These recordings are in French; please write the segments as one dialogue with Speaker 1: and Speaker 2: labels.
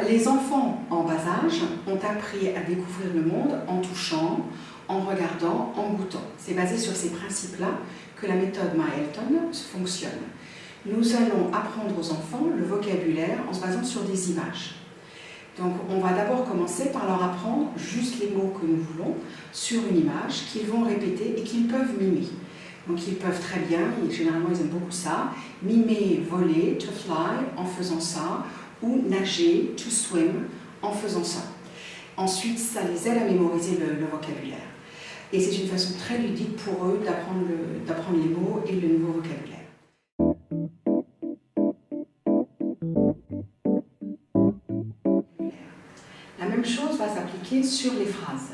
Speaker 1: Les enfants en bas âge ont appris à découvrir le monde en touchant, en regardant, en goûtant. C'est basé sur ces principes-là que la méthode Myelton fonctionne. Nous allons apprendre aux enfants le vocabulaire en se basant sur des images. Donc on va d'abord commencer par leur apprendre juste les mots que nous voulons sur une image qu'ils vont répéter et qu'ils peuvent mimer. Donc ils peuvent très bien, et généralement ils aiment beaucoup ça, mimer voler, to fly, en faisant ça, ou nager, to swim, en faisant ça. Ensuite, ça les aide à mémoriser le vocabulaire. Et c'est une façon très ludique pour eux d'apprendre les mots et le nouveau vocabulaire. La même chose va s'appliquer sur les phrases.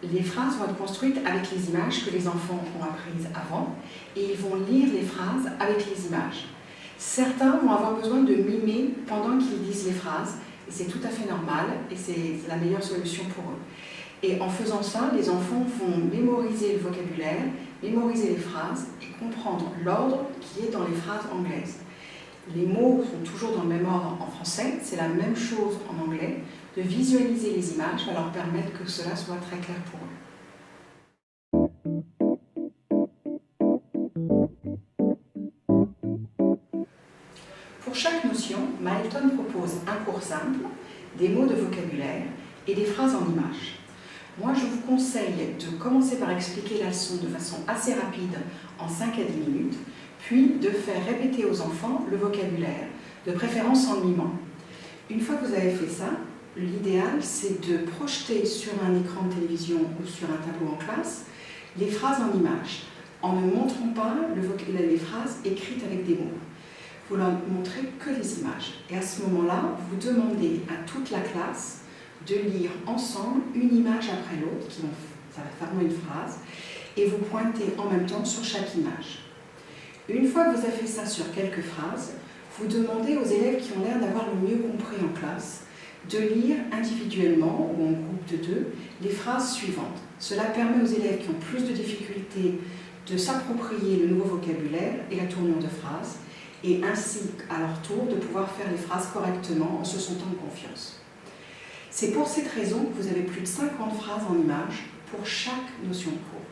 Speaker 1: Les phrases vont être construites avec les images que les enfants ont apprises avant et ils vont lire les phrases avec les images. Certains vont avoir besoin de mimer pendant qu'ils disent les phrases et c'est tout à fait normal et c'est la meilleure solution pour eux. Et en faisant ça, les enfants vont mémoriser le vocabulaire, mémoriser les phrases et comprendre l'ordre qui est dans les phrases anglaises. Les mots sont toujours dans le même ordre en français, c'est la même chose en anglais. De visualiser les images va leur permettre que cela soit très clair pour eux. Pour chaque notion, Myelton propose un cours simple, des mots de vocabulaire et des phrases en images. Moi, je vous conseille de commencer par expliquer la leçon de façon assez rapide, en 5 à 10 minutes, puis de faire répéter aux enfants le vocabulaire, de préférence en mimant. Une fois que vous avez fait ça, l'idéal, c'est de projeter sur un écran de télévision ou sur un tableau en classe les phrases en images, en ne montrant pas les phrases écrites avec des mots. Vous leur montrez que les images. Et à ce moment-là, vous demandez à toute la classe de lire ensemble une image après l'autre, ça va former une phrase, et vous pointez en même temps sur chaque image. Une fois que vous avez fait ça sur quelques phrases, vous demandez aux élèves qui ont l'air d'avoir le mieux compris en classe de lire individuellement ou en groupe de 2 les phrases suivantes. Cela permet aux élèves qui ont plus de difficultés de s'approprier le nouveau vocabulaire et la tournure de phrase, et ainsi, à leur tour, de pouvoir faire les phrases correctement en se sentant en confiance. C'est pour cette raison que vous avez plus de 50 phrases en images pour chaque notion de cours.